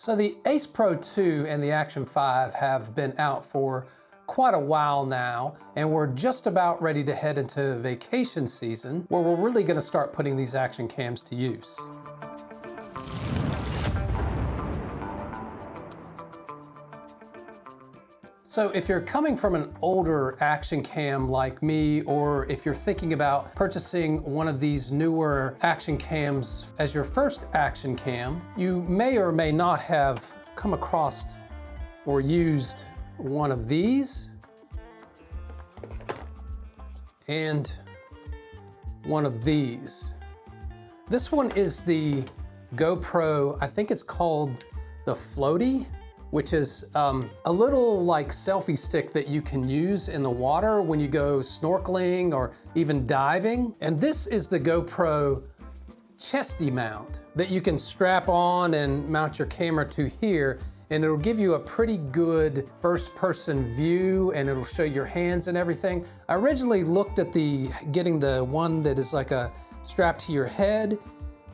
So the Ace Pro 2 and the Action 5 have been out for quite a while now, and we're just about ready to head into vacation season where we're really gonna start putting these action cams to use. So if you're coming from an older action cam like me, or if you're thinking about purchasing one of these newer action cams as your first action cam, you may or may not have come across or used one of these and one of these. This one is the GoPro, I think it's called the Floaty, which is a little like selfie stick that you can use in the water when you go snorkeling or even diving. And this is the GoPro Chest Mount that you can strap on and mount your camera to here, and it'll give you a pretty good first-person view, and it'll show your hands and everything. I originally looked at getting the one that is like a strap to your head,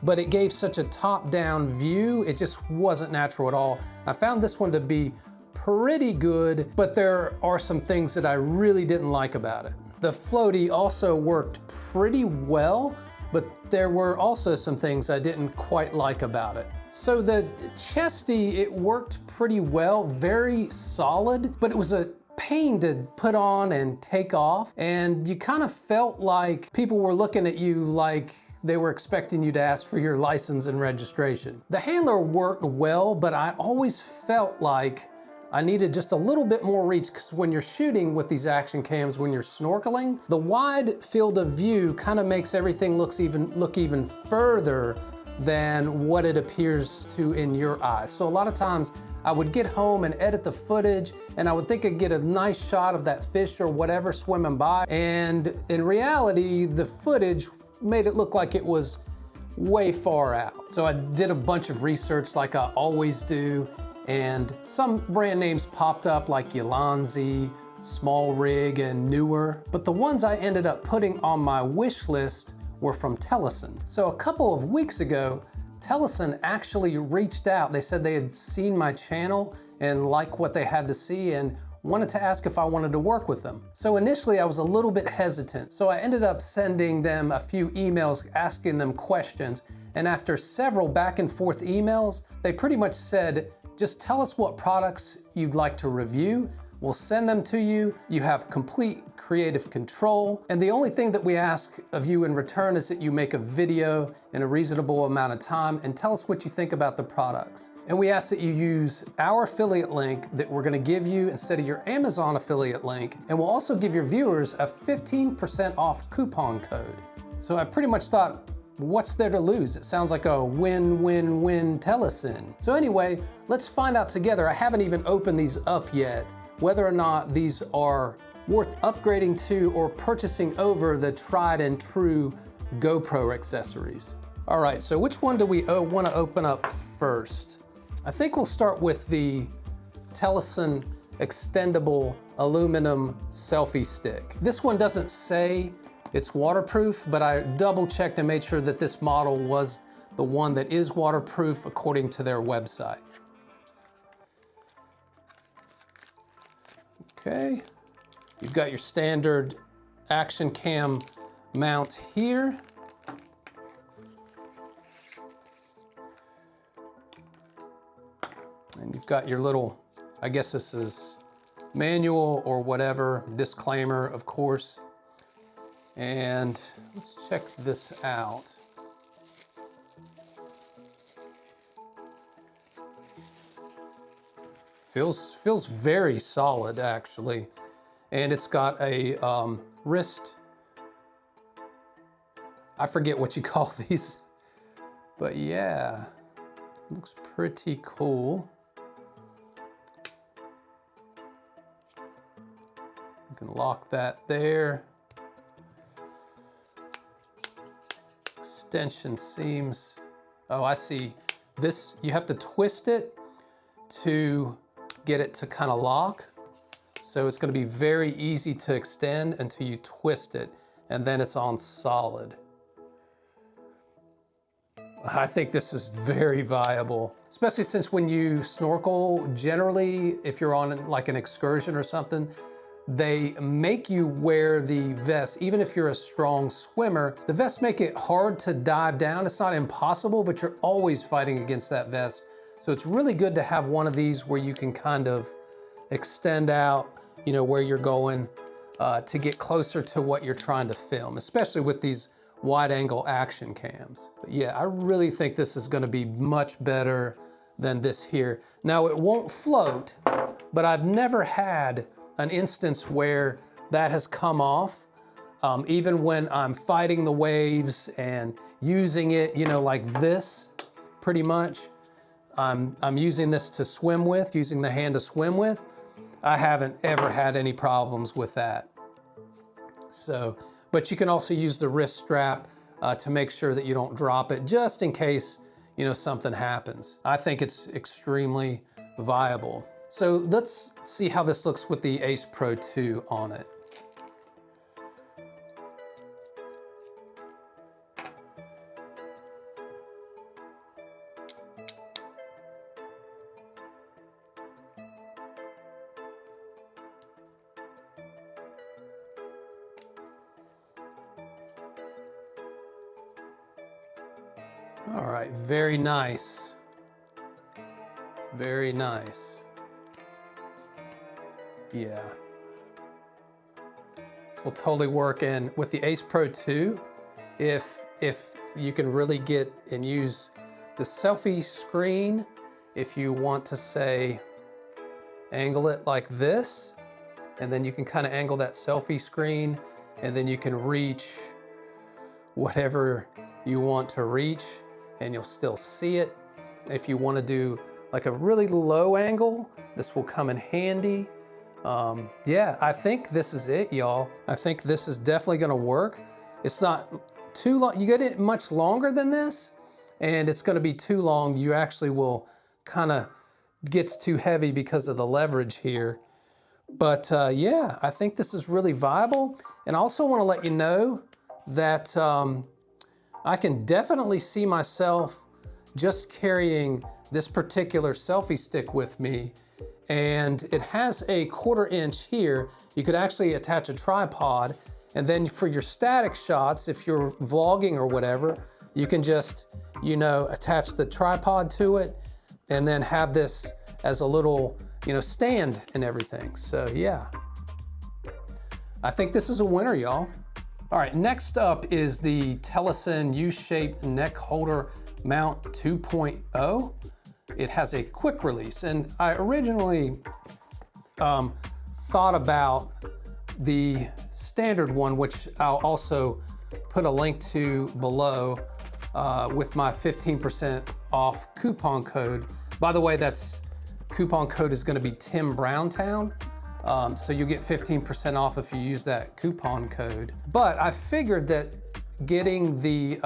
but it gave such a top-down view, it just wasn't natural at all. I found this one to be pretty good, but there are some things that I really didn't like about it. The Floaty also worked pretty well, but there were also some things I didn't quite like about it. So the Chesty, it worked pretty well, very solid, but it was a pain to put on and take off, and you kind of felt like people were looking at you like they were expecting you to ask for your license and registration. The handler worked well, but I always felt like I needed just a little bit more reach, because when you're shooting with these action cams, when you're snorkeling, the wide field of view kind of makes everything look even further than what it appears to in your eyes. So a lot of times I would get home and edit the footage, and I would think I'd get a nice shot of that fish or whatever swimming by, and in reality, the footage made it look like it was way far out. So I did a bunch of research like I always do, and some brand names popped up like Ulanzi, Small Rig, and Newer. But the ones I ended up putting on my wish list were from Telesin. So a couple of weeks ago, Telesin actually reached out. They said they had seen my channel and liked what they had to see and wanted to ask if I wanted to work with them. So initially I was a little bit hesitant. So I ended up sending them a few emails asking them questions. And after several back and forth emails, they pretty much said, just tell us what products you'd like to review. We'll send them to you. You have complete creative control. And the only thing that we ask of you in return is that you make a video in a reasonable amount of time and tell us what you think about the products. And we ask that you use our affiliate link that we're gonna give you instead of your Amazon affiliate link. And we'll also give your viewers a 15% off coupon code. So I pretty much thought, what's there to lose? It sounds like a win-win-win Telesin. So anyway, let's find out together. I haven't even opened these up yet, whether or not these are worth upgrading to or purchasing over the tried and true GoPro accessories. All right, so which one do we want to open up first? I think we'll start with the Telesin Extendable aluminum selfie stick. This one doesn't say it's waterproof, but I double checked and made sure that this model was the one that is waterproof according to their website. Okay, you've got your standard action cam mount here. And you've got your little, I guess this is manual or whatever, disclaimer, of course. And let's check this out. Feels very solid, actually. And it's got a wrist, I forget what you call these, but yeah, looks pretty cool. You can lock that there. Extension seams. Oh, I see. This, you have to twist it to get it to kind of lock. So it's going to be very easy to extend until you twist it, and then it's on solid. I think this is very viable, especially since when you snorkel, generally, if you're on like an excursion or something, they make you wear the vest. Even if you're a strong swimmer, the vests make it hard to dive down. It's not impossible, but you're always fighting against that vest. So it's really good to have one of these where you can kind of extend out, you know, where you're going to get closer to what you're trying to film, especially with these wide angle action cams. But yeah, I really think this is gonna be much better than this here. Now it won't float, but I've never had an instance where that has come off. Even when I'm fighting the waves and using it, you know, like this, pretty much. I'm using this to swim with, using the hand to swim with. I haven't ever had any problems with that. So, but you can also use the wrist strap to make sure that you don't drop it, just in case, you know, something happens. I think it's extremely viable. So let's see how this looks with the Ace Pro 2 on it. All right, very nice. Very nice. Yeah. This will totally work. And with the Ace Pro 2, if you can really get and use the selfie screen, if you want to say, angle it like this, and then you can kind of angle that selfie screen, and then you can reach whatever you want to reach, and you'll still see it. If you want to do like a really low angle, this will come in handy. Yeah, I think this is it, y'all. I think this is definitely gonna work. It's not too long. You get it much longer than this, and it's gonna be too long. You actually will kind of gets too heavy because of the leverage here. But yeah, I think this is really viable. And I also wanna let you know that I can definitely see myself just carrying this particular selfie stick with me. And it has a 1/4 inch here. You could actually attach a tripod, and then for your static shots, if you're vlogging or whatever, you can just, you know, attach the tripod to it and then have this as a little, you know, stand and everything. So yeah, I think this is a winner, y'all. All right, next up is the Telesin U-shaped neck holder mount 2.0. It has a quick release, and I originally thought about the standard one, which I'll also put a link to below with my 15% off coupon code. By the way, that's coupon code is gonna be Tim Browntown. So you get 15% off if you use that coupon code. But I figured that getting the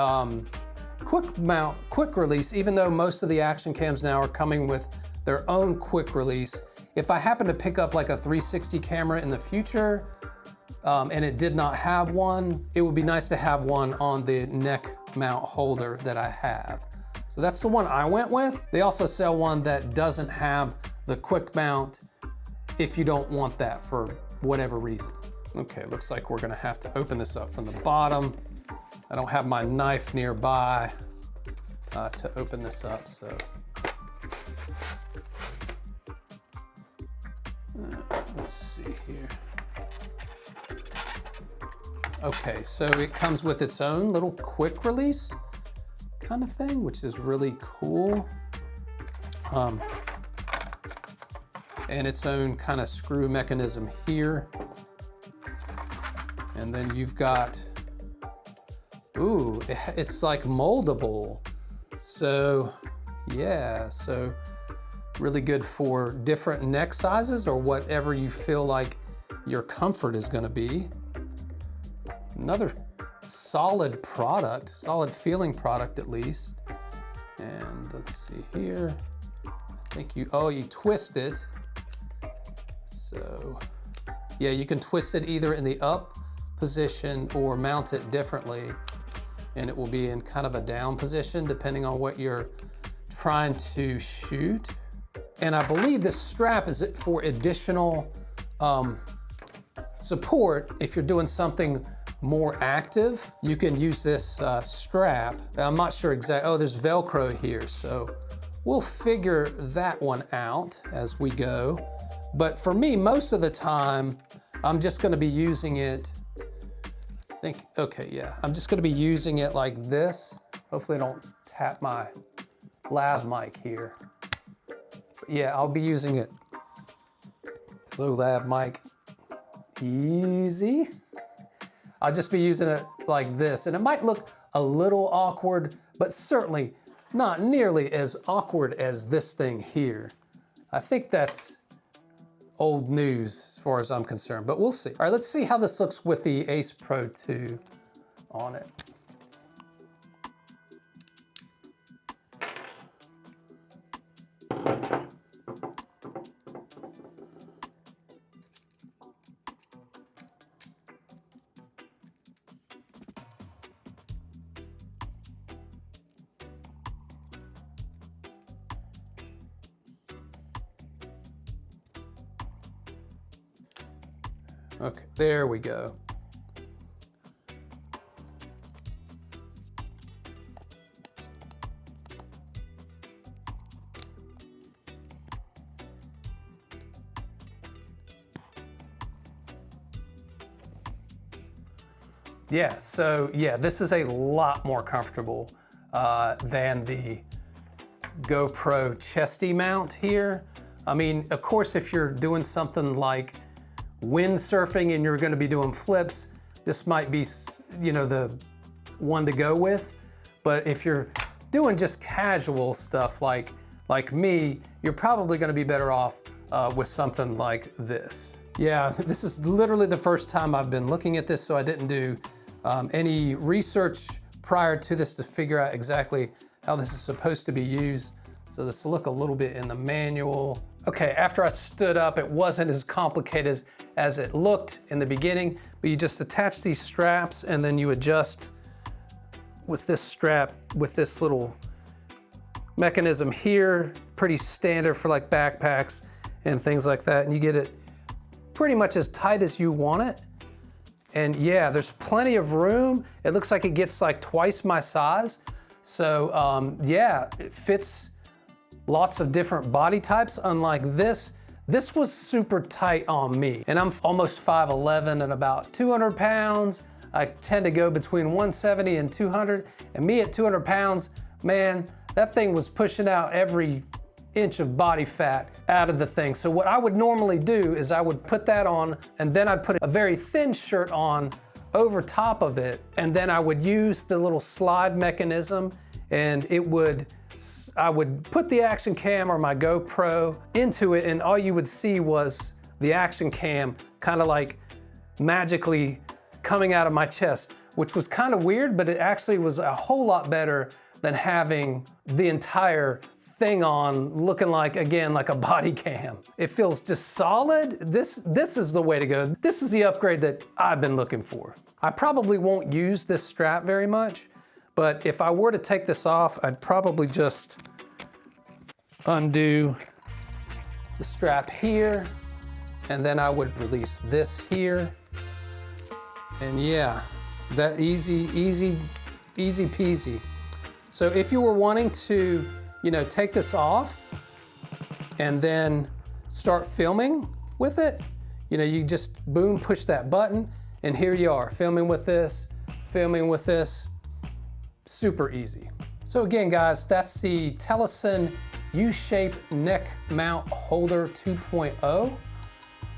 quick release, even though most of the action cams now are coming with their own quick release, if I happen to pick up like a 360 camera in the future and it did not have one, it would be nice to have one on the neck mount holder that I have. So that's the one I went with. They also sell one that doesn't have the quick mount if you don't want that for whatever reason. Okay, looks like we're gonna have to open this up from the bottom. I don't have my knife nearby to open this up, so. Let's see here. Okay, so it comes with its own little quick release kind of thing, which is really cool. And its own kind of screw mechanism here. And then you've got, ooh, it's like moldable. So yeah, so really good for different neck sizes or whatever you feel like your comfort is gonna be. Another solid product, solid feeling product at least. And let's see here. I think you twist it. So yeah, you can twist it either in the up position or mount it differently. and it will be in kind of a down position depending on what you're trying to shoot. And I believe this strap is for additional support. If you're doing something more active, you can use this strap. I'm not sure exactly, oh, there's Velcro here, so we'll figure that one out as we go. But for me, most of the time, I'm just gonna be using it, I'm just gonna be using it like this. Hopefully I don't tap my lav mic here. But yeah, I'll be using it. Low lav mic, easy. I'll just be using it like this. And it might look a little awkward, but certainly not nearly as awkward as this thing here. I think that's old news as far as I'm concerned, but we'll see. All right, let's see how this looks with the Ace Pro 2 on it. Okay, there we go. Yeah, so yeah, this is a lot more comfortable than the GoPro Chest Mount here. I mean, of course, if you're doing something like windsurfing and you're gonna be doing flips, this might be, you know, the one to go with. But if you're doing just casual stuff like me, you're probably gonna be better off with something like this. Yeah, this is literally the first time I've been looking at this, so I didn't do any research prior to this to figure out exactly how this is supposed to be used. So let's look a little bit in the manual. Okay, after I stood up, it wasn't as complicated as it looked in the beginning, but you just attach these straps and then you adjust with this strap, with this little mechanism here, pretty standard for like backpacks and things like that. And you get it pretty much as tight as you want it. And yeah, there's plenty of room. It looks like it gets like twice my size. So yeah, it fits lots of different body types. Unlike this was super tight on me. And I'm almost 5'11" and about 200 pounds. I tend to go between 170 and 200. And me at 200 pounds, man, that thing was pushing out every inch of body fat out of the thing. So what I would normally do is I would put that on and then I'd put a very thin shirt on over top of it. And then I would use the little slide mechanism and I would put the action cam or my GoPro into it and all you would see was the action cam kind of like magically coming out of my chest, which was kind of weird, but it actually was a whole lot better than having the entire thing on looking like, again, like a body cam. It feels just solid. This is the way to go. This is the upgrade that I've been looking for. I probably won't use this strap very much, but if I were to take this off, I'd probably just undo the strap here, and then I would release this here. And yeah, that easy peasy. So if you were wanting to, you know, take this off and then start filming with it, you know, you just boom, push that button, and here you are, filming with this, super easy. So again, guys, that's the Telesin U-shape neck mount holder 2.0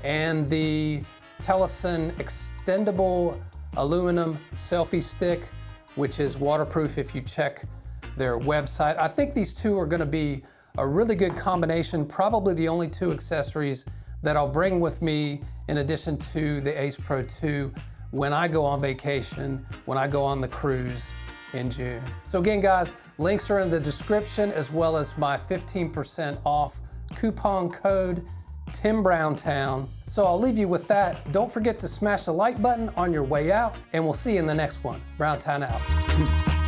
and the Telesin extendable aluminum selfie stick, which is waterproof if you check their website. I think these two are gonna be a really good combination, probably the only two accessories that I'll bring with me in addition to the Ace Pro 2 when I go on vacation, when I go on the cruise in June. So again, guys, links are in the description as well as my 15% off coupon code Tim Browntown. So I'll leave you with that. Don't forget to smash the like button on your way out, and we'll see you in the next one. Browntown out. Peace.